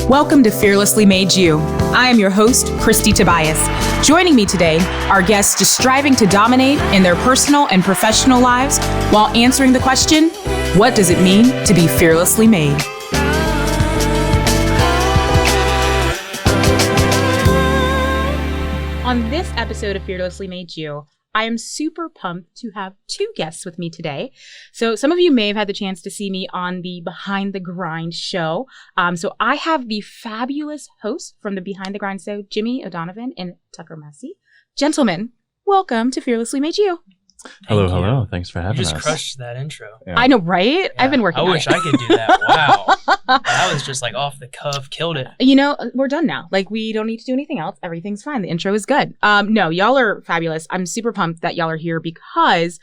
Welcome to Fearlessly Made You. I am your host, Kristie Tobias. Joining me today are guests just striving to dominate in their personal and professional lives while answering the question, what does it mean to be fearlessly made? On this episode of Fearlessly Made You, I am super pumped to have two guests with me today. So some of you may have had the chance to see me on the Behind the Grind show. So I have the fabulous hosts from the Behind the Grind show, Jimmy O'Donovan and Tucker Massey. Gentlemen, welcome to Fearlessly Made You. Hello. Thanks for having us. You just crushed that intro. Yeah. I know, right? Yeah. I've been working on it. I wish I could do that. Wow. That was just like off the cuff. Killed it. You know, we're done now. Like, we don't need to do anything else. Everything's fine. The intro is good. No, y'all are fabulous. I'm super pumped that y'all are here because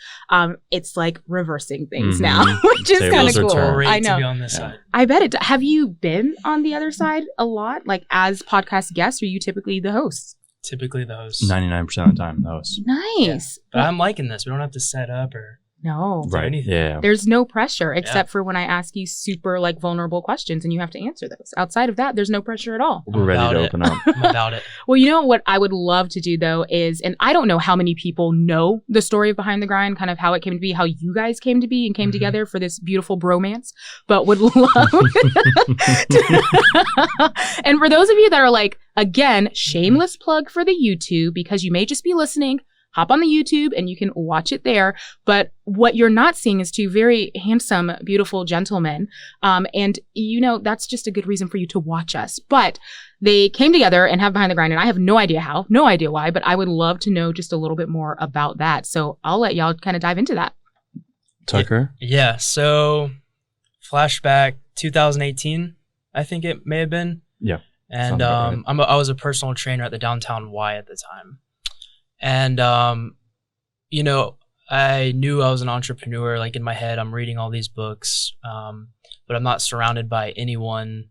it's like reversing things now, which is kind of cool. Great I know. To be on this side. I bet it. Have you been on the other side a lot? Like, as podcast guests, or are you typically the hosts? Typically the host. 99% of the time, the host. Nice. Yeah. But I'm liking this. We don't have to set up or do anything. Yeah. There's no pressure except for when I ask you super like vulnerable questions and you have to answer those. Outside of that, there's no pressure at all. We're ready to open up. I'm about it. Well, you know what I would love to do though is, and I don't know how many people know the story of Behind the Grind, kind of how it came to be, how you guys came to be and came together for this beautiful bromance, but would love and for those of you that are like, again, shameless plug for the YouTube, because you may just be listening, hop on the YouTube and you can watch it there. But what you're not seeing is two very handsome, beautiful gentlemen. And you know, that's just a good reason for you to watch us. But they came together and have Behind the Grind, and I have no idea how, no idea why, but I would love to know just a little bit more about that. So I'll let y'all kind of dive into that. Tucker? Yeah. So flashback 2018, I think it may have been. Yeah. And I was a personal trainer at the Downtown Y at the time. And, you know, I knew I was an entrepreneur. Like in my head, I'm reading all these books, but I'm not surrounded by anyone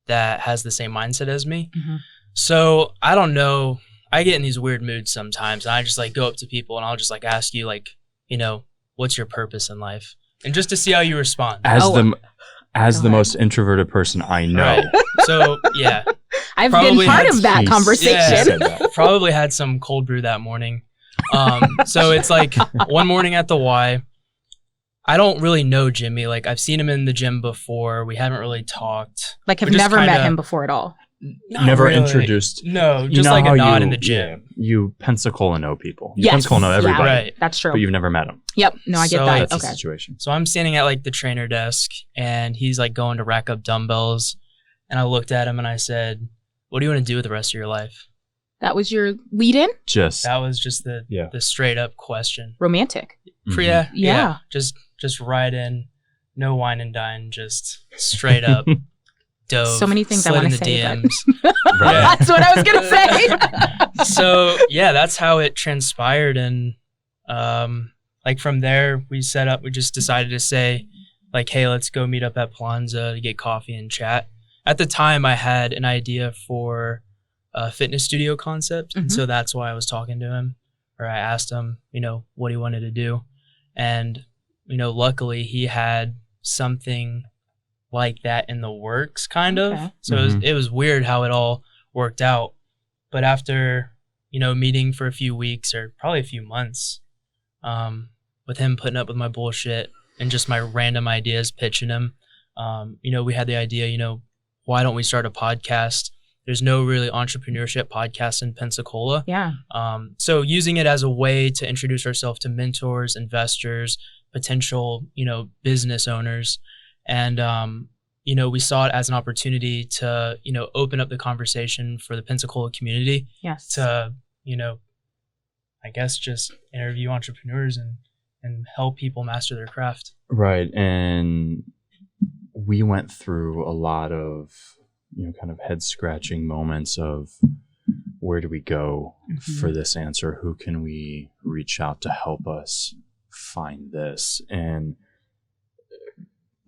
that has the same mindset as me. Mm-hmm. So I don't know. I get in these weird moods sometimes. And I just like go up to people and I'll just like ask you like, you know, what's your purpose in life? And just to see how you respond. As the most introverted person I know. Right. So, yeah. I've been part of that conversation. Yeah, probably had some cold brew that morning. So it's like one morning at the Y. I don't really know Jimmy. Like I've seen him in the gym before. We haven't really talked. Like have never met him before at all. Never really introduced. No, just like a nod in the gym. You Pensacola know people. You Pensacola know everybody. Yeah, right. That's true. But you've never met them. Yep. No, I get that. That's the situation. So I'm standing at like the trainer desk and he's like going to rack up dumbbells. And I looked at him and I said, what do you want to do with the rest of your life? That was your lead in? That was just the straight up question. Romantic. Mm-hmm. Yeah. Just right in, no wine and dine, just straight up. Dove, so many things I want to say. DMs. That's what I was going to say. So yeah, that's how it transpired. And like from there, we just decided to say like, hey, let's go meet up at Plaza to get coffee and chat. At the time, I had an idea for a fitness studio concept. And so that's why I was talking to him, or I asked him, you know, what he wanted to do. And, you know, luckily he had something like that in the works, kind of. So it was weird how it all worked out. But after, you know, meeting for a few weeks or probably a few months, with him putting up with my bullshit and just my random ideas, pitching him, you know, we had the idea, you know, why don't we start a podcast? There's no really entrepreneurship podcast in Pensacola. Yeah. So using it as a way to introduce ourselves to mentors, investors, potential, you know, business owners. And, you know, we saw it as an opportunity to, you know, open up the conversation for the Pensacola community. Yes. To, you know, I guess just interview entrepreneurs and help people master their craft. Right. And we went through a lot of, you know, kind of head scratching moments of where do we go for this answer? Who can we reach out to help us find this? And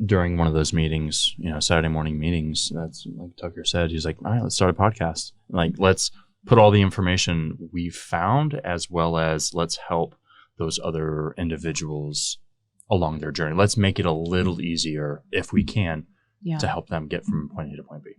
during one of those meetings, you know, Saturday morning meetings, that's like Tucker said, he's like, all right, let's start a podcast. Like, let's put all the information we've found as well as let's help those other individuals along their journey. Let's make it a little easier if we can to help them get from point A to point B.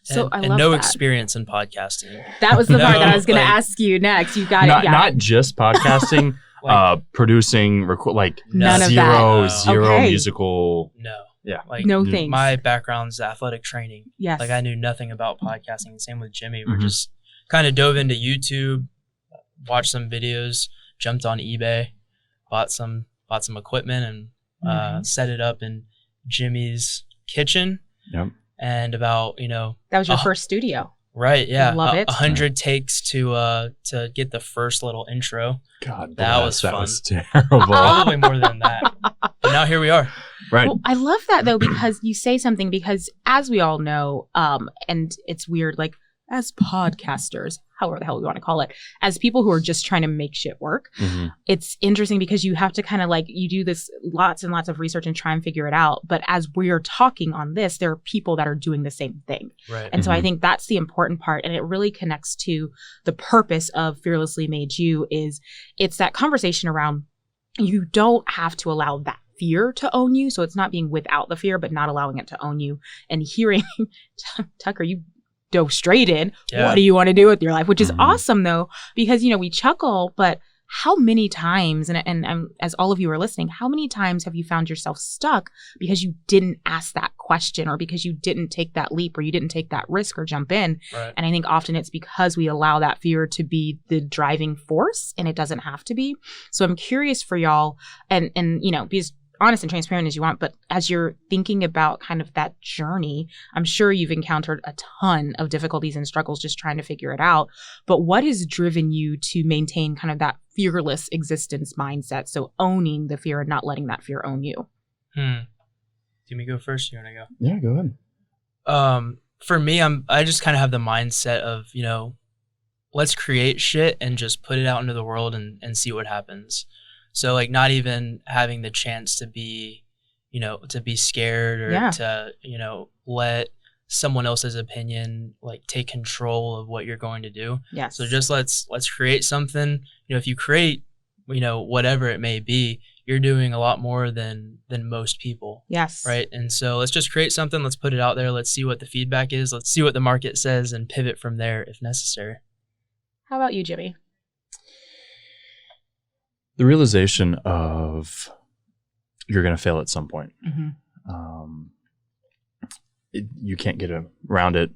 So I and love no that. experience in podcasting. That was the part that I was going to like, ask you next. You got Not, it. Yeah. not just podcasting, Like, producing, None of zero that. Okay. musical. no. Yeah. Like No thanks. my background's athletic training. Yes. Like I knew nothing about podcasting. And same with Jimmy. Mhm. We're just kind of dove into YouTube, watched some videos, jumped on eBay, bought some equipment, and Nice. set it up in Jimmy's kitchen. Yep. And about That was your first studio. right, yeah, Love it. 100 takes to get the first little intro. God, That bless, was fun. terrible. Probably more than that. But now here we are. Right. Well, I love that though, because you say something, because as we all know, and it's weird, like as podcasters, however the hell we want to call it, as people who are just trying to make shit work, Mhm. it's interesting because you have to kind of like, you do this lots and lots of research and try and figure it out. But as we're talking on this, there are people that are doing the same thing. Right. And so I Mhm. think that's the important part. And it really connects to the purpose of Fearlessly Made You. Is it's that conversation around, you don't have to allow that fear to own you. So it's not being without the fear, but not allowing it to own you. And hearing Tucker, you dove straight in. Yeah. What do you want to do with your life? Which is Mhm. awesome though, because, we chuckle, but how many times, and as all of you are listening, how many times have you found yourself stuck because you didn't ask that question, or because you didn't take that leap, or you didn't take that risk or jump in? Right. And I think often it's because we allow that fear to be the driving force, and it doesn't have to be. So I'm curious for y'all, and be as honest and transparent as you want, but as you're thinking about kind of that journey, I'm sure you've encountered a ton of difficulties and struggles just trying to figure it out. But what has driven you to maintain kind of that fearless existence mindset? So owning the fear and not letting that fear own you. Do you want me to go first? Or you want to go? Yeah, go ahead. For me, I just kind of have the mindset of, let's create shit and just put it out into the world and see what happens. So like not even having the chance to be, to be scared or Yeah. to, let someone else's opinion like take control of what you're going to do. Yes. So just let's create something. If you create, whatever it may be, you're doing a lot more than most people. Yes. Right. And so let's just create something. Let's put it out there. Let's see what the feedback is. Let's see what the market says and pivot from there if necessary. How about you, Jimmy? The realization of you're going to fail at some point. Mm-hmm. You can't get around it.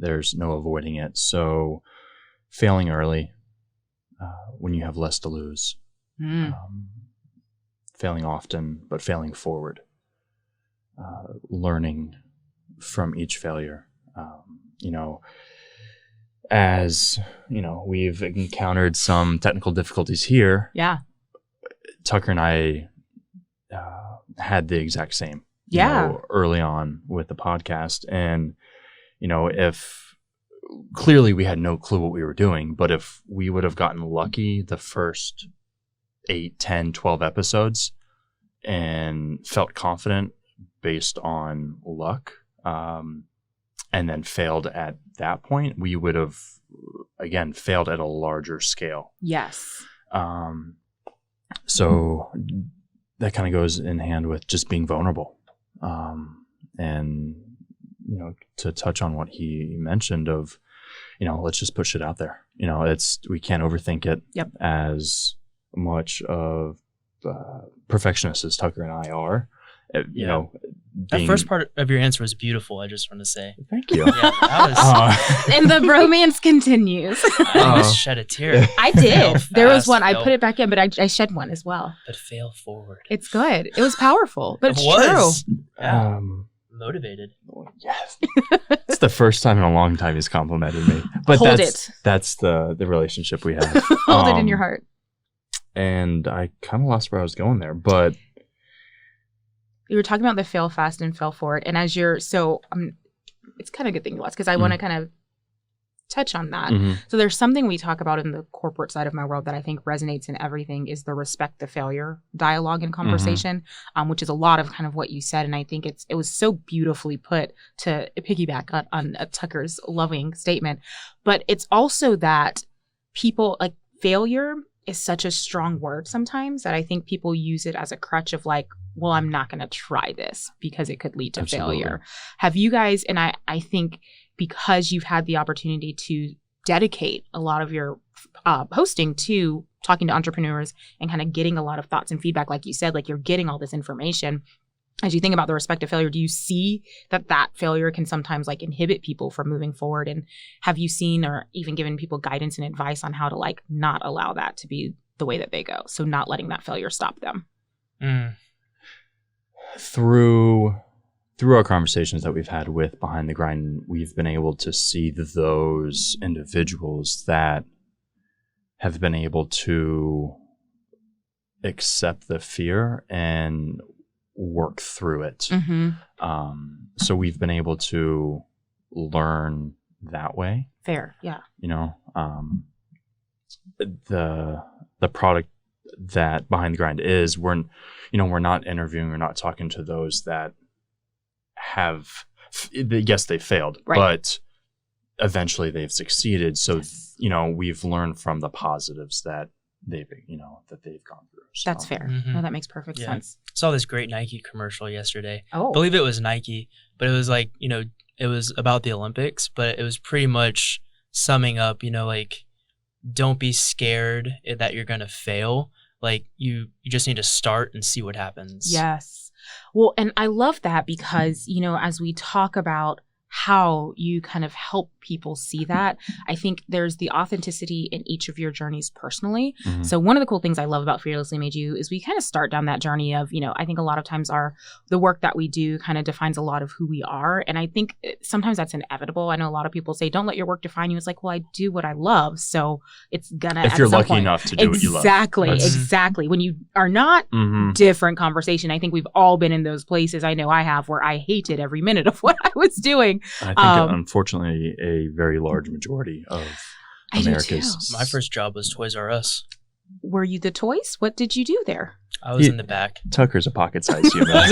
There's no avoiding it. So failing early when you have less to lose. Failing often, but failing forward. Learning from each failure. As we've encountered some technical difficulties here. Yeah. Tucker and I had the exact same. Yeah. Early on with the podcast, and if clearly we had no clue what we were doing, but if we would have gotten lucky the first 8, 10, 12 episodes and felt confident based on luck, and then failed at that point, we would have, again, failed at a larger scale. Yes. So that kind of goes in hand with just being vulnerable. And, to touch on what he mentioned of, let's just put shit out there. We can't overthink it. Yep. As much of perfectionists as Tucker and I are. That first part of your answer was beautiful. I just want to say. Thank you. Yeah, that was. And the romance continues. I almost shed a tear. I Fail did. There was fast, one. I fail- put it back in, but I shed one as well. But fail forward. It's good. It was powerful, but It it's was. true. Yeah. Motivated. Yes. It's the first time in a long time he's complimented me. But Hold that's the relationship we have. Hold it in your heart. And I kind of lost where I was going there, but You were talking about the fail fast and fail forward. And as you're, it's kind of a good thing you lost, because I want to kind of touch on that. Mhm. So there's something we talk about in the corporate side of my world that I think resonates in everything, is the respect the failure dialogue and conversation, which is a lot of kind of what you said. And I think it was so beautifully put, to piggyback on Tucker's loving statement. But it's also that people, like, failure is such a strong word sometimes that I think people use it as a crutch of like, well, I'm not going to try this because it could lead to failure. Have you guys, and I think because you've had the opportunity to dedicate a lot of your hosting to talking to entrepreneurs and kind of getting a lot of thoughts and feedback, like you said, like you're getting all this information. As you think about the respective failure, do you see that failure can sometimes like inhibit people from moving forward? And have you seen or even given people guidance and advice on how to like not allow that to be the way that they go? So not letting that failure stop them. Through our conversations that we've had with Behind the Grind, we've been able to see those individuals that have been able to accept the fear and work through it. So we've been able to learn that way. Fair, yeah. You know, the product that Behind the Grind is, we're not interviewing, we're not talking to those that have, yes, they failed, right, but eventually they've succeeded. So, you know, we've learned from the positives that they've gone through. So. That's fair. No, that makes perfect sense. Saw this great Nike commercial yesterday. Oh. I believe it was Nike, but it was like, you know, it was about the Olympics, but it was pretty much summing up, you know, like, don't be scared that you're going to fail. Like you just need to start and see what happens. Yes. Well, and I love that because, you know, as we talk about how you kind of help people see that, I think there's the authenticity in each of your journeys personally. So one of the cool things I love about Fearlessly Made You is we kind of start down that journey of, you know, I think a lot of times the work that we do kind of defines a lot of who we are. And I think sometimes that's inevitable. I know a lot of people say, don't let your work define you. It's like, well, I do what I love. So it's gonna, if you're lucky enough to do what you love. Exactly. When you are not, different conversation. I think we've all been in those places. I know I have, where I hated every minute of what I was doing. I think, unfortunately, a very large majority of America's. My first job was Toys R Us. Were you the toys? What did you do there? I was in the back. Tucker's a pocket-sized human.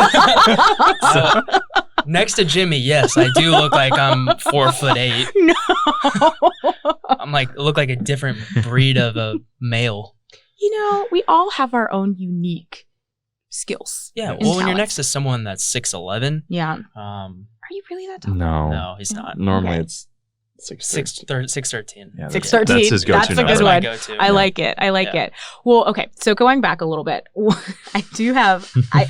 Next to Jimmy, yes, I do look like I'm 4'8". No. I'm like, look like a different breed of a male. You know, we all have our own unique skills. Yeah, well, when you're next to someone that's 6'11". Yeah. Are you really that tall? No, he's not. Normally it's 6'13". Yeah, 6'13". That's his go-to. That's a good one. I like it. Well, okay. So going back a little bit, I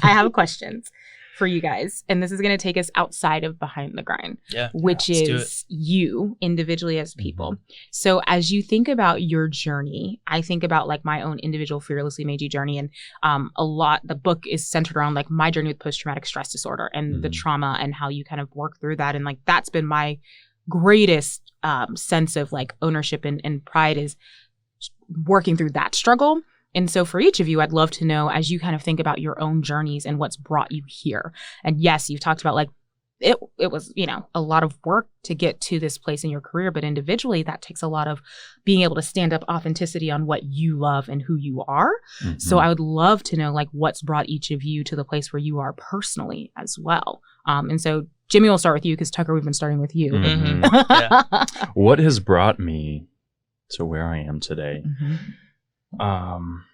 have questions for you guys, and this is going to take us outside of Behind the Grind, which is you individually as people. So as you think about your journey, I think about like my own individual Fearlessly Made You journey, and the book is centered around like my journey with post-traumatic stress disorder and the trauma and how you kind of work through that. And like, that's been my greatest sense of like ownership and pride, is working through that struggle. And so for each of you, I'd love to know, as you kind of think about your own journeys and what's brought you here. And yes, you've talked about like, it was, you know, a lot of work to get to this place in your career, but individually that takes a lot of being able to stand up authenticity on what you love and who you are. So I would love to know like what's brought each of you to the place where you are personally as well. And so Jimmy, we'll start with you because Tucker, we've been starting with you. What has brought me to where I am today? Not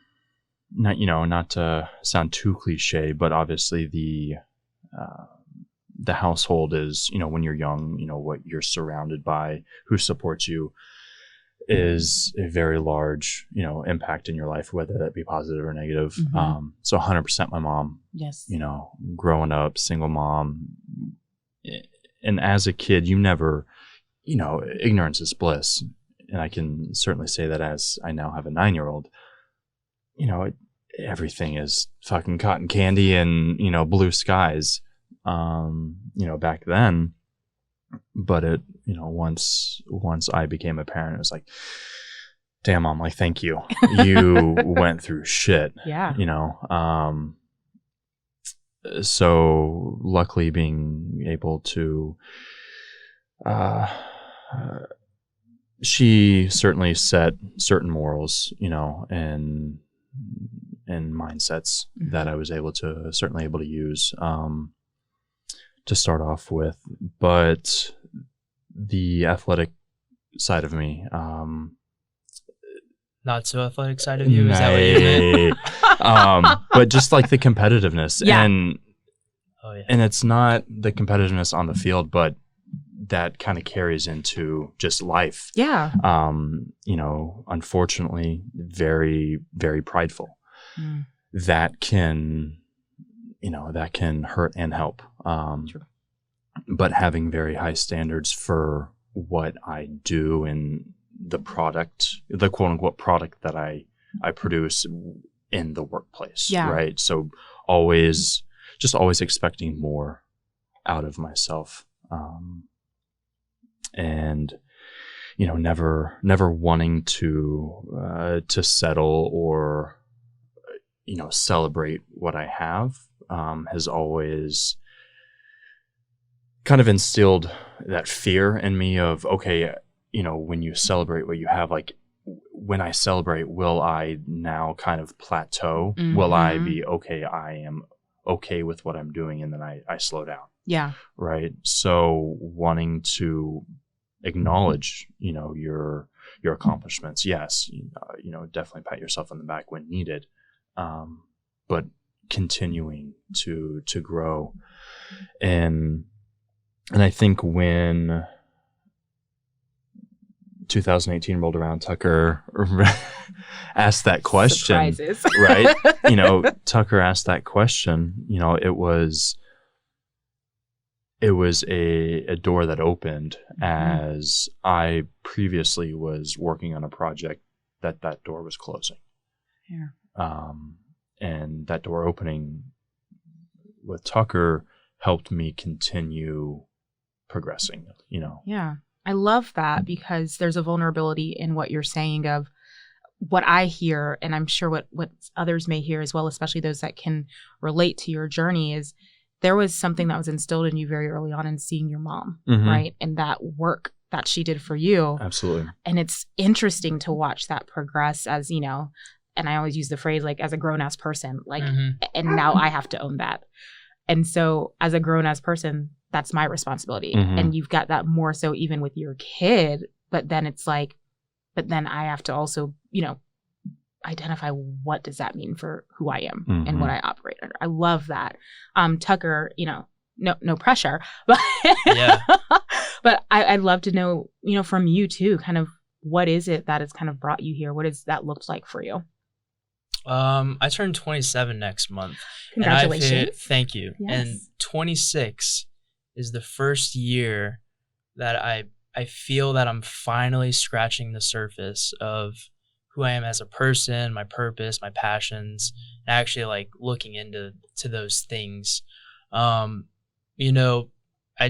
to sound too cliche, but obviously the household is, you know, when you're young, you know, what you're surrounded by, who supports you, is a very large, you know, impact in your life, whether that be positive or negative. So 100% my mom. Yes. You know, growing up, single mom. And as a kid, you never, you know, ignorance is bliss. And I can certainly say that as I now have a 9-year-old, you know, everything is fucking cotton candy and, you know, blue skies, you know, back then. But it, you know, once I became a parent, it was like, damn, Mom, like, thank you. You went through shit. Yeah. You know, so luckily being able to, she certainly set certain morals, you know, and mindsets that I was certainly able to use to start off with. But the athletic side of me, not so athletic side of you? Is that what you meant? But just like the competitiveness. Yeah. And Oh, yeah. and it's not the competitiveness on the field, but that kind of carries into just life. Yeah. Unfortunately, very, very prideful. Mm. That can hurt and help. True. But having very high standards for what I do and the product, the quote unquote product that I produce in the workplace. Yeah. Right. So always expecting more out of myself. And never wanting to settle or celebrate what I have has always kind of instilled that fear in me of, okay, when you celebrate what you have, like when I celebrate, will I now kind of plateau? Mm-hmm. Will I be okay? I am okay with what I'm doing, and then I slow down. Yeah. Right. So wanting to acknowledge, your accomplishments. Yes. Definitely pat yourself on the back when needed. But continuing to grow. And I think when 2018 rolled around, Tucker asked that question. Surprises. Right? Tucker asked that question. It was a door that opened as I previously was working on a project that door was closing. Yeah. And that door opening with Tucker helped me continue progressing, Yeah. I love that because there's a vulnerability in what you're saying of what I hear, and I'm sure what others may hear as well, especially those that can relate to your journey, is there was something that was instilled in you very early on in seeing your mom, right? And that work that she did for you. Absolutely. And it's interesting to watch that progress as, and I always use the phrase like as a grown-ass person, like, and now I have to own that. And so as a grown-ass person, that's my responsibility. And you've got that more so even with your kid, but then it's like, but then I have to also, identify what does that mean for who I am and what I operate under. I love that. Tucker, no pressure, but Yeah. but I'd love to know, from you too, kind of what is it that has kind of brought you here? What has that looked like for you? I turned 27 next month. Congratulations. Thank you. Yes. And 26 is the first year that I feel that I'm finally scratching the surface of who I am as a person, my purpose, my passions, and actually like looking into those things. I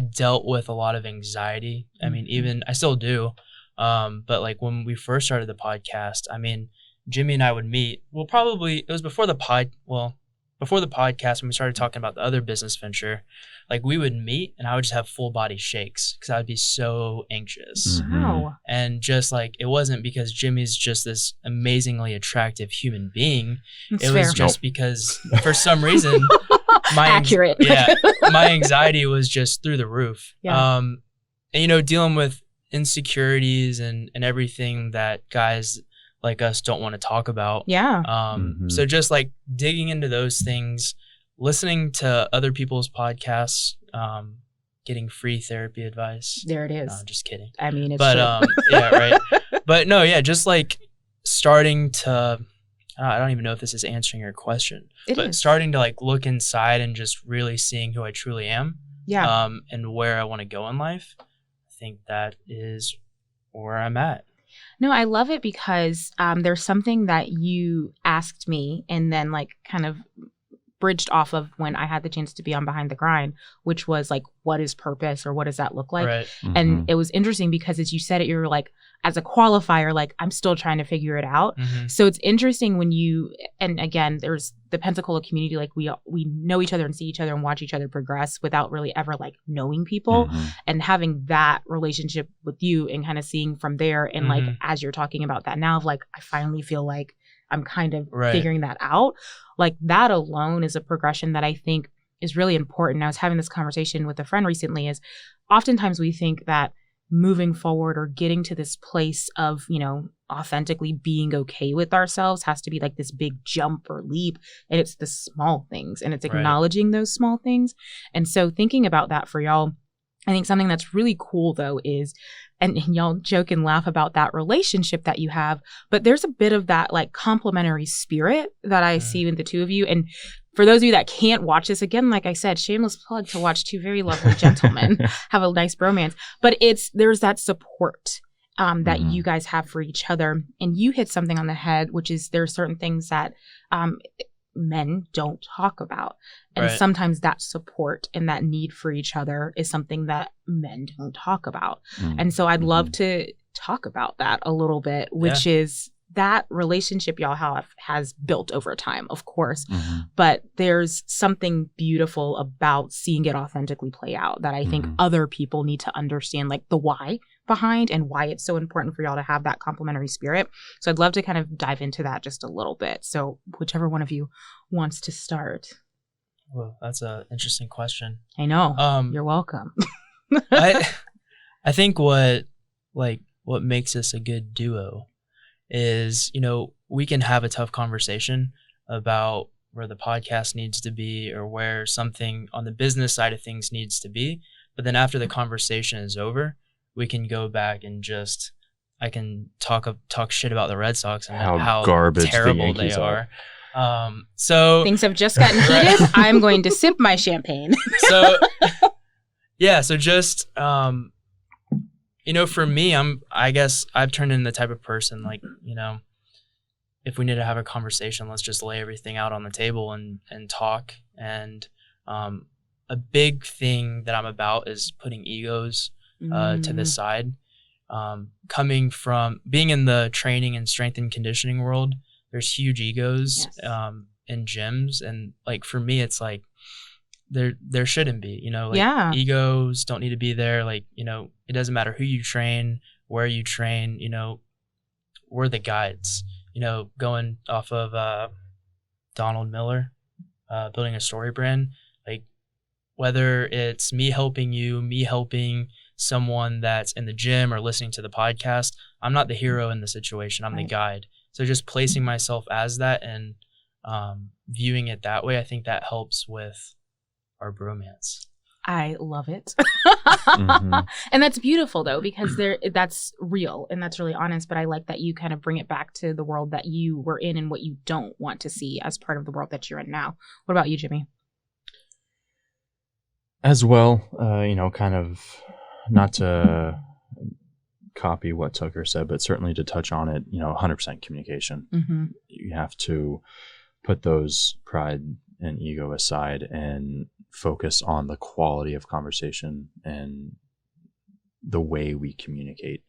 dealt with a lot of anxiety. I mean, even I still do. But like when we first started the podcast, I mean, Jimmy and I would meet. It was before the podcast when we started talking about the other business venture. Like we would meet and I would just have full body shakes because I would be so anxious. Wow. And just like, it wasn't because Jimmy's just this amazingly attractive human being. That's it fair. was just because for some reason, Accurate. my anxiety was just through the roof. Yeah. And dealing with insecurities and everything that guys like us don't want to talk about. Yeah. So just like digging into those things, listening to other people's podcasts, getting free therapy advice. There it is. No, just kidding. I mean, it's But true. yeah, right. But no, yeah, just like starting to, I don't even know if this is answering your question, but starting to like look inside and just really seeing who I truly am. Yeah. And where I want to go in life. I think that is where I'm at. No, I love it because there's something that you asked me and then like kind of bridged off of when I had the chance to be on Behind the Grind, which was like, what is purpose or what does that look like? Right. And it was interesting because as you said it, you were like, as a qualifier, like I'm still trying to figure it out. So it's interesting when and again, there's the Pensacola community, like we know each other and see each other and watch each other progress without really ever like knowing people and having that relationship with you and kind of seeing from there. And like, as you're talking about that now of like, I finally feel like I'm kind of figuring that out. Like that alone is a progression that I think is really important. I was having this conversation with a friend recently is oftentimes we think that moving forward or getting to this place of, authentically being okay with ourselves has to be like this big jump or leap. And it's the small things, and it's acknowledging those small things. And so thinking about that for y'all, I think something that's really cool though is, and y'all joke and laugh about that relationship that you have, but there's a bit of that like complementary spirit that I see in the two of you. And for those of you that can't watch this, again, like I said, shameless plug to watch two very lovely gentlemen have a nice bromance. But there's that support that you guys have for each other. And you hit something on the head, which is there are certain things that men don't talk about. And sometimes that support and that need for each other is something that men don't talk about. And so I'd love to talk about that a little bit, which is that relationship y'all has built over time, of course. But there's something beautiful about seeing it authentically play out that I think other people need to understand, like the why behind and why it's so important for y'all to have that complementary spirit. So I'd love to kind of dive into that just a little bit. So whichever one of you wants to start. Well, that's an interesting question. I know. You're welcome. I think what makes us a good duo is, we can have a tough conversation about where the podcast needs to be or where something on the business side of things needs to be. But then after the conversation is over, we can go back and I can talk shit about the Red Sox and how garbage terrible they are. So things have just gotten heated. I'm going to sip my champagne. So just, for me, I guess I've turned into the type of person like, if we need to have a conversation, let's just lay everything out on the table and talk. And a big thing that I'm about is putting egos to the side. Coming from being in the training and strength and conditioning world, there's huge egos in gyms. And like for me, it's like there shouldn't be, egos don't need to be there. Like, it doesn't matter who you train, where you train, we're the guides, going off of Donald Miller, building a story brand. Like whether it's me helping you, me helping someone that's in the gym or listening to the podcast, I'm not the hero in the situation. I'm the guide. So just placing myself as that and viewing it that way, I think that helps with our bromance. I love it. And that's beautiful though, because that's real and that's really honest. But I like that you kind of bring it back to the world that you were in and what you don't want to see as part of the world that you're in now. What about you, Jimmy? As well, kind of not to copy what Tucker said, but certainly to touch on it, 100% communication. You have to put those pride and ego aside and focus on the quality of conversation and the way we communicate.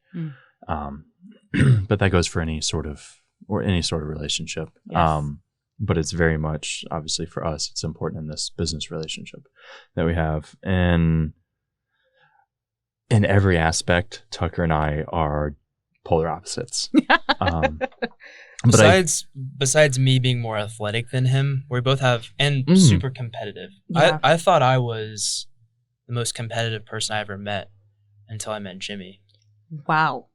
But that goes for any sort of relationship. Yes. But it's very much, obviously for us, it's important in this business relationship that we have. And in every aspect, Tucker and I are polar opposites. Besides me being more athletic than him, we both have, and super competitive. Yeah. I thought I was the most competitive person I ever met until I met Jimmy. Wow.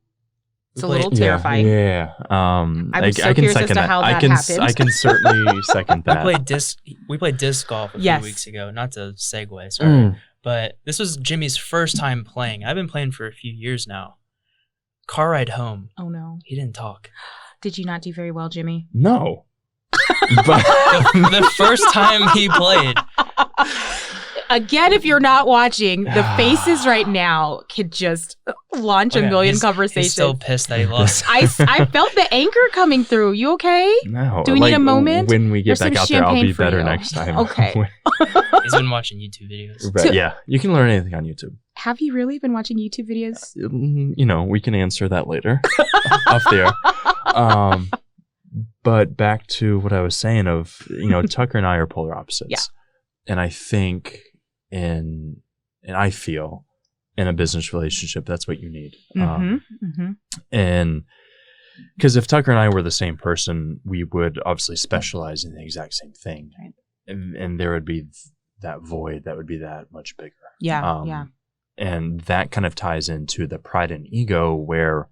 It's a little terrifying. Yeah. I'm so curious as to how that happened. I can certainly second that. We played disc golf a few weeks ago. Not to segue, sorry. But this was Jimmy's first time playing. I've been playing for a few years now. Car ride home. Oh, no. He didn't talk. Did you not do very well, Jimmy? No. But the first time he played. Again, if you're not watching, the faces right now could just launch a million conversations. He's still pissed that he lost. I felt the anger coming through. You okay? No. Do we need a moment? When we get back out there, I'll be better next time. Okay. He's been watching YouTube videos. Right, yeah. You can learn anything on YouTube. Have you really been watching YouTube videos? We can answer that later off there. But back to what I was saying of, Tucker and I are polar opposites. Yeah. And I think and I feel in a business relationship, that's what you need. And because if Tucker and I were the same person, we would obviously specialize in the exact same thing. Right. And there would be that void that would be that much bigger. Yeah. And that kind of ties into the pride and ego where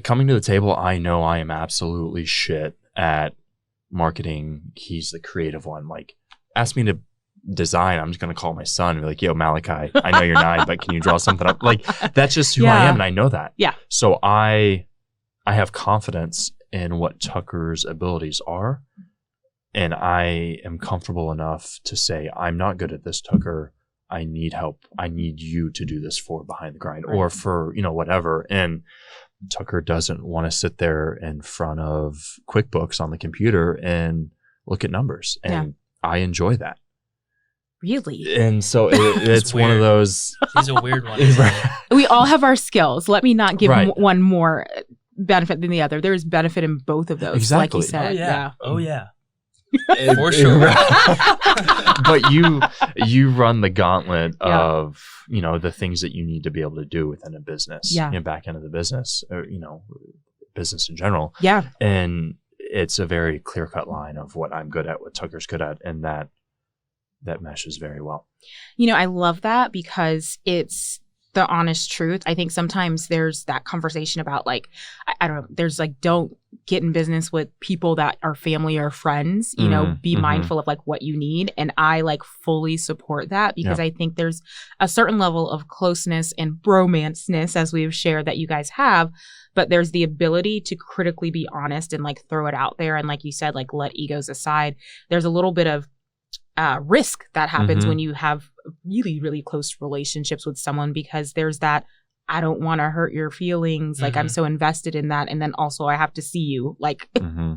coming to the table, I know I am absolutely shit at marketing. He's the creative one. Like, ask me to design, I'm just going to call my son and be like, yo, Malachi, I know you're 9, but can you draw something up? Like, that's just who I am, and I know that. Yeah. So I have confidence in what Tucker's abilities are, and I am comfortable enough to say, I'm not good at this, Tucker. I need help. I need you to do this for Behind the Grind, or for, whatever. And Tucker doesn't want to sit there in front of QuickBooks on the computer and look at numbers. And I enjoy that. Really? And so it's one of those. He's a weird one. We all have our skills. Let me not give one more benefit than the other. There's benefit in both of those. Exactly. Like you said. Oh yeah. For sure. But you run the gauntlet of, the things that you need to be able to do within a business, back end of the business, or, business in general. Yeah. And it's a very clear cut line of what I'm good at, what Tucker's good at, and that meshes very well. I love that because it's the honest truth. I think sometimes there's that conversation about like, I don't know, there's like, don't get in business with people that are family or friends, be mindful of like what you need. And I like fully support that because I think there's a certain level of closeness and bromance-ness, as we've shared, that you guys have, but there's the ability to critically be honest and like throw it out there. And like you said, like let egos aside. There's a little bit of risk that happens when you have really, really close relationships with someone, because there's that, I don't want to hurt your feelings. Like I'm so invested in that. And then also I have to see you like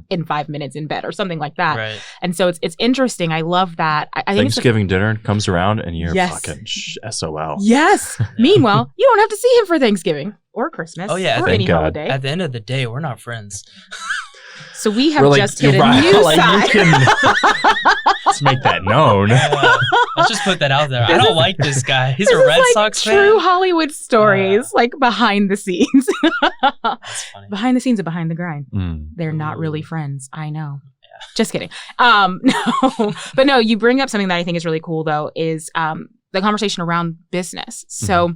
in 5 minutes in bed or something like that. Right. And so it's interesting. I love that. I think Thanksgiving dinner comes around and you're fucking SOL. Yes. Meanwhile, you don't have to see him for Thanksgiving or Christmas or any holiday. At the end of the day, we're not friends. So we have just hit a new side. Let's make that known. Let's just put that out there. I don't like this guy. He's a Red Sox fan. True Hollywood stories, like behind the scenes. That's funny. Behind the scenes of Behind the Grind. They're not really friends. I know. Yeah. Just kidding. No, but no, you bring up something that I think is really cool though, is the conversation around business. So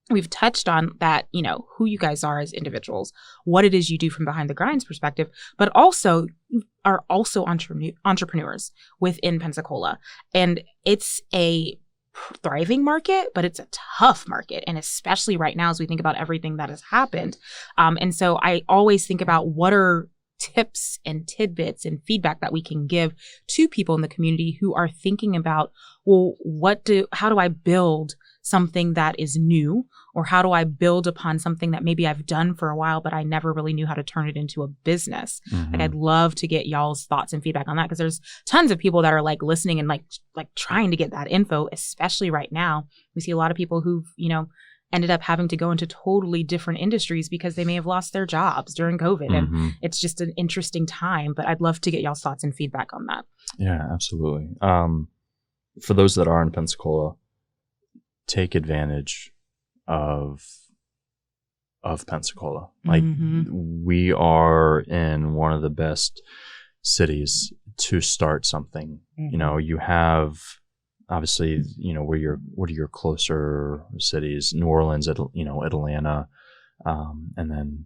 we've touched on that, who you guys are as individuals, what it is you do from Behind the Grind's perspective, but also you are also entrepreneurs within Pensacola. And it's a thriving market, but it's a tough market. And especially right now, as we think about everything that has happened. And so I always think about what are tips and tidbits and feedback that we can give to people in the community who are thinking about, well, how do I build something that is new, or how do I build upon something that maybe I've done for a while, but I never really knew how to turn it into a business. Like I'd love to get y'all's thoughts and feedback on that, because there's tons of people that are like listening and like trying to get that info, especially right now. We see a lot of people who've, ended up having to go into totally different industries because they may have lost their jobs during COVID. And it's just an interesting time, but I'd love to get y'all's thoughts and feedback on that. Yeah, absolutely. For those that are in Pensacola, take advantage of Pensacola. Like we are in one of the best cities to start something. You have obviously, what are your closer cities? New Orleans, Atlanta, and then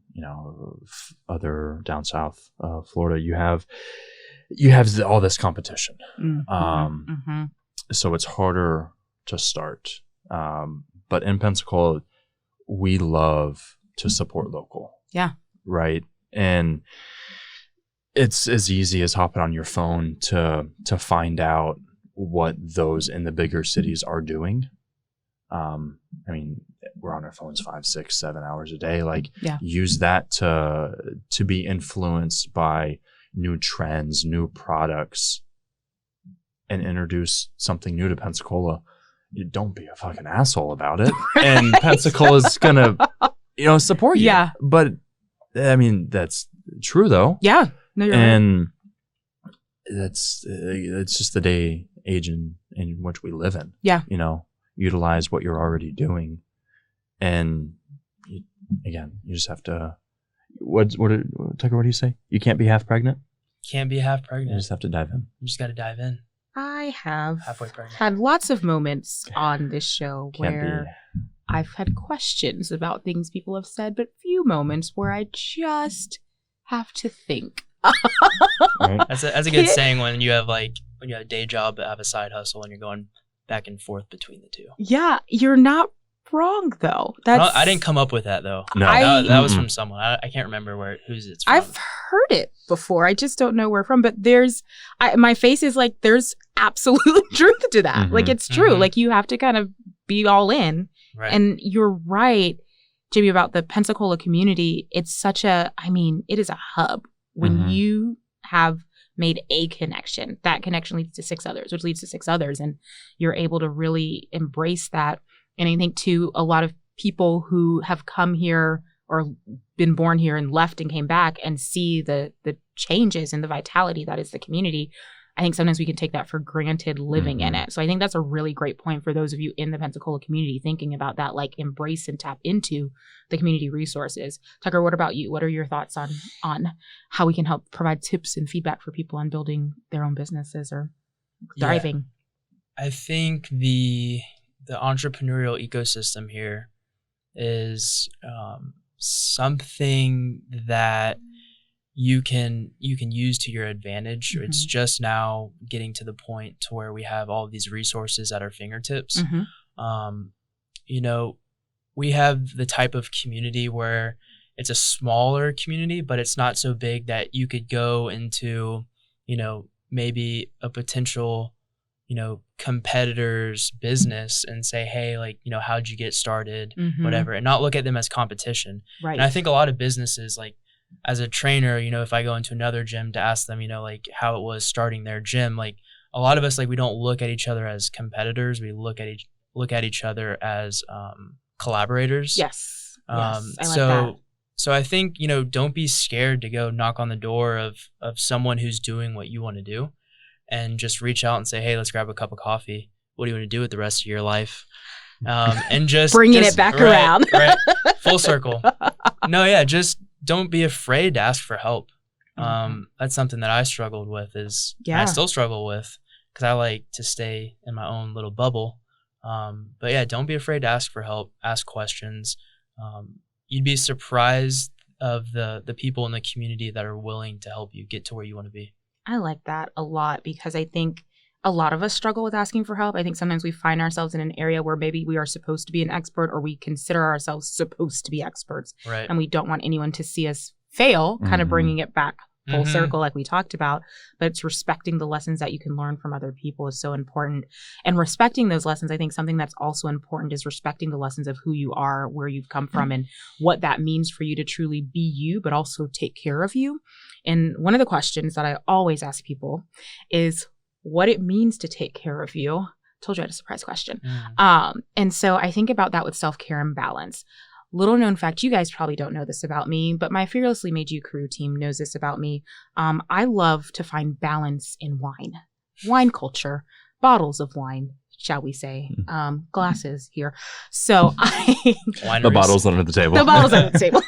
other down south, Florida. You have all this competition, so it's harder to start. But in Pensacola, we love to support local. Yeah. Right. And it's as easy as hopping on your phone to find out what those in the bigger cities are doing. We're on our phones 5, 6, 7 hours a day. Use that to be influenced by new trends, new products, and introduce something new to Pensacola. You don't be a fucking asshole about it. And Pensacola's gonna, support you. Yeah. But that's true though. Yeah. No, you're right. It's just the age in which we live in. Yeah. Utilize what you're already doing. And you just have to, Tucker, what do you say? You can't be half pregnant? Can't be half pregnant. You just have to dive in. You just got to dive in. I have had lots of moments on this show where I've had questions about things people have said, but few moments where I just have to think. Right. That's a good saying when you have a day job but have a side hustle and you're going back and forth between the two. Yeah, you're not wrong though. I didn't come up with that though. No. That was from someone. I can't remember whose it's from. I've heard it before. I just don't know where from. But my face is like, there's absolute truth to that. Mm-hmm. Like, it's true. Mhm. Like, you have to kind of be all in. Right. And you're right, Jimmy, about the Pensacola community. It's it is a hub. When Mhm. you have made a connection, that connection leads to 6 others, which leads to 6 others. And you're able to really embrace that. And I think, too, a lot of people who have come here or been born here and left and came back and see the changes and the vitality that is the community, I think sometimes we can take that for granted living in it. So I think that's a really great point for those of you in the Pensacola community thinking about that, like embrace and tap into the community resources. Tucker, what about you? What are your thoughts on how we can help provide tips and feedback for people on building their own businesses or thriving? I think the entrepreneurial ecosystem here is something that you can use to your advantage. Mm-hmm. It's just now getting to the point to where we have all of these resources at our fingertips. Mm-hmm. We have the type of community where it's a smaller community, but it's not so big that you could go into, maybe a potential competitor's business and say, hey, how'd you get started, Mm-hmm. whatever, and not look at them as competition. Right. And I think a lot of businesses, as a trainer, if I go into another gym to ask them, how it was starting their gym, a lot of us, we don't look at each other as competitors. We look at each other as collaborators. Yes. I like so that. So I think, don't be scared to go knock on the door of someone who's doing what you want to do. And just reach out and say, hey, let's grab a cup of coffee. What do you want to do with the rest of your life? And just bringing it back around. Right. Full circle. No, yeah. Just don't be afraid to ask for help. That's something that I struggled with and I still struggle with because I like to stay in my own little bubble. But yeah, don't be afraid to ask for help, ask questions. You'd be surprised of the people in the community that are willing to help you get to where you want to be. I like that a lot because I think a lot of us struggle with asking for help. I think sometimes we find ourselves in an area where maybe we are supposed to be an expert or we consider ourselves supposed to be experts. Right. And we don't want anyone to see us fail, kind of bringing it back full circle like we talked about. But it's respecting the lessons that you can learn from other people is so important. And respecting those lessons, I think something that's also important is respecting the lessons of who you are, where you've come from, and what that means for you to truly be you, but also take care of you. And one of the questions that I always ask people is what it means to take care of you. Told you I had a surprise question. And so I think about that with self-care and balance. Little known fact, you guys probably don't know this about me, but my Fearlessly Made You crew team knows this about me. I love to find balance in wine culture, bottles of wine, shall we say, glasses here. So the bottles under the table. The bottles under the table.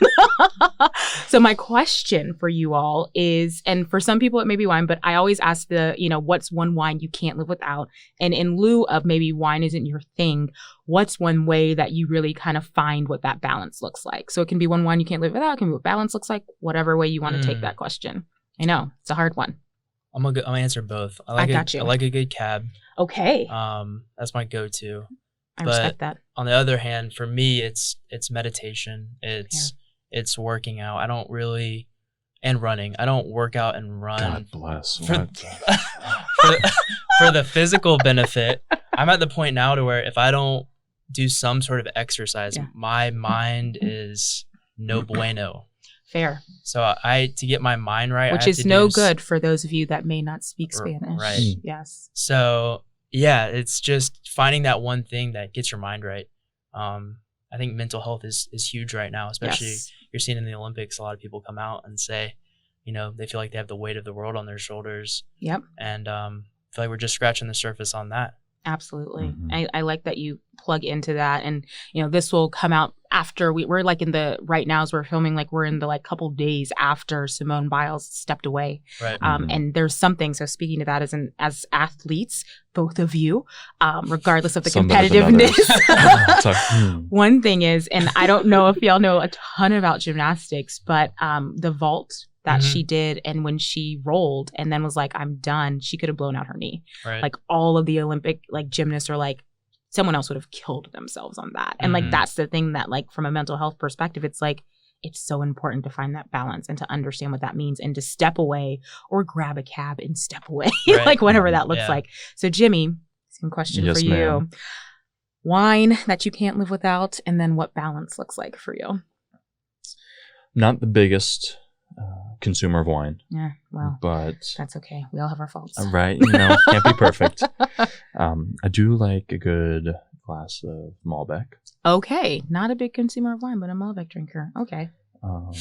So my question for you all is, and for some people it may be wine, but I always ask what's one wine you can't live without? And in lieu of maybe wine isn't your thing, what's one way that you really kind of find what that balance looks like? So it can be one wine you can't live without, it can be what balance looks like, whatever way you want to take that question. I know, it's a hard one. I'm gonna answer both. I got you. I like a good cab. Okay. That's my go-to. I respect that. On the other hand, for me, it's meditation. It's working out. I don't really, and running. I don't work out and run. God bless. For the physical benefit. I'm at the point now to where if I don't do some sort of exercise, my mind is no bueno. Fair. So to get my mind right, which is no good for those of you that may not speak Spanish. Right. Yes. So yeah, it's just finding that one thing that gets your mind right. I think mental health is huge right now, especially you're seeing in the Olympics. A lot of people come out and say, they feel like they have the weight of the world on their shoulders. Yep. And I feel like we're just scratching the surface on that. Absolutely. Mhm. I like that you plug into that. And, this will come out after we're like right now as we're filming, like we're in the like couple days after Simone Biles stepped away. Right. Mhm. And there's something, so speaking to that as athletes, both of you, regardless of the Some better than competitiveness. It's like, One thing is, and I don't know if y'all know a ton about gymnastics, but the vault that Mhm. she did, and when she rolled and then was like, I'm done, she could have blown out her knee. Right. Like all of the Olympic like gymnasts are like, someone else would have killed themselves on that. And like Mhm. that's the thing that like from a mental health perspective, it's like it's so important to find that balance and to understand what that means and to step away or grab a cab and step away, Right. like whatever that looks Yeah. like. So Jimmy, same question Yes, for you. ma'am. Wine that you can't live without, and then what balance looks like for you. not the biggest consumer of wine, Yeah, well, but that's okay. We all have our faults. right, can't be perfect. I do like a good glass of Malbec. Okay, not a big consumer of wine, but a Malbec drinker. Okay. Um,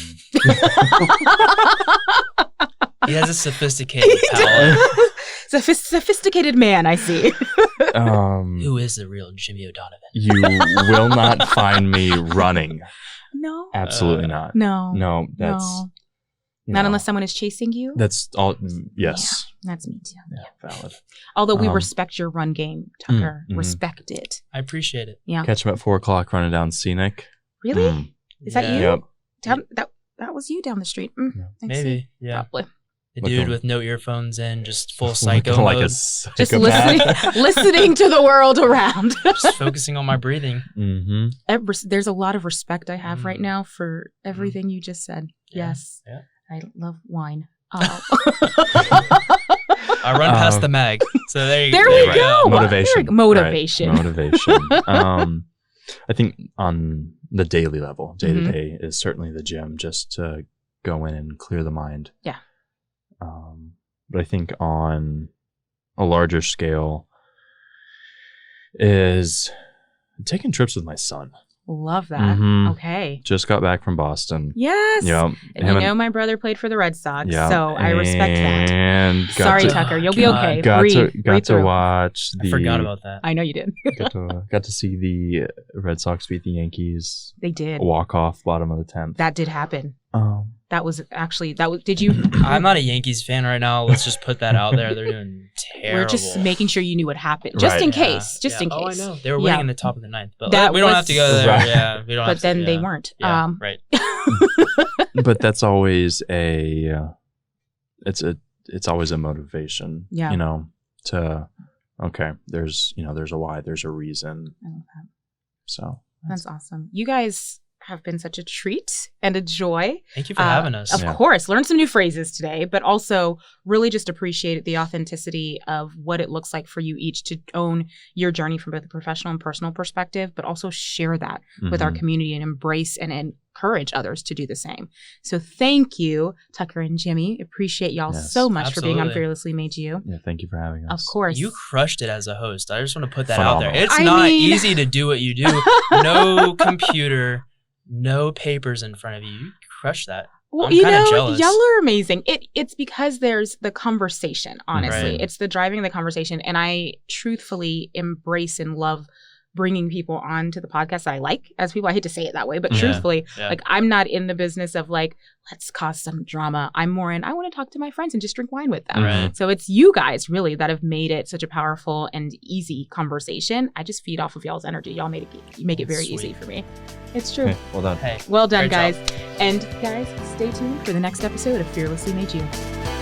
He has a sophisticated palate. Sophisticated man, I see. Who is the real Jimmy O'Donovan? you will not find me running. No. Absolutely not. No. No, that's No. you Not know, unless someone is chasing you. that's all. Yes, That's me too. yeah, valid. Although we Um, respect your run game, Tucker. mhm. Respect it. I appreciate it. Yeah. Catch him at 4:00 running down Scenic. Really? Mm. Is that Yeah. you? Yep. Down, that was you down the street. Yeah. I see. Maybe. Yeah. Probably. The Looking- dude with no earphones in, just full Looking psycho like a mode. Just psychopath. listening to the world around. Just focusing on my breathing. Mm-hmm. There's a lot of respect I have right Mm. now for everything you just said. Yeah. Yes. Yeah. I love wine. I run past the mag. So there you There go. we Right. go. Motivation. Motivation. Right. Motivation. I think on the daily level, day Mhm. to day, is certainly the gym, just to go in and clear the mind. Yeah. But I think on a larger scale is taking trips with my son. Love that. Mhm. Okay. Just got back from Boston. Yes. Yeah. And my brother played for the Red Sox, Yeah, so I respect that. And got Sorry, to, Tucker. You'll be God. okay. Got Breathe. to Breathe through. watch I the. forgot about that. I know you did. got to see the Red Sox beat the Yankees. They did. Walk off bottom of the 10th. That did happen. That was did you? I'm not a Yankees fan right now. Let's just put that out there. They're doing terrible. We're just making sure you knew what happened, just Right. in Yeah, case. Just yeah. in case. Oh, I know. They were Yeah. winning in the top of the ninth, but That we don't was- have to go there. Right. Yeah, we don't. But have to, then they yeah. weren't. Yeah, right. But that's always it's always a motivation. Yeah. To there's a why, there's a reason. I love that. So That's awesome. You guys have been such a treat and a joy. Thank you for having us. Of Yeah. course, learn some new phrases today, but also really just appreciate the authenticity of what it looks like for you each to own your journey from both a professional and personal perspective, but also share that with our Mhm. community and embrace and encourage others to do the same. So thank you, Tucker and Jimmy. Appreciate y'all Yes. so much for being on Absolutely. Fearlessly Made You. Yeah, thank you for having us. Of course. You crushed it as a host. I just want to put that out there. Phenomenal. It's I not mean- easy to do what you do. No computer, no papers in front of you. You crushed that. Well, I'm kinda jealous. y'all are amazing. It's because there's the conversation, honestly. Right. It's the driving of the conversation. And I truthfully embrace and love bringing people on to the podcast that I like as people. I hate to say it that way, but Yeah. truthfully, Yeah. like I'm not in the business of like, let's cause some drama. I'm more in, I want to talk to my friends and just drink wine with them. Right. So it's you guys really that have made it such a powerful and easy conversation. I just feed off of y'all's energy. Y'all make it very Sweet. easy for me. It's true. Okay, well done. Hey. Well done, Great job. guys. And guys, stay tuned for the next episode of Fearlessly Made You.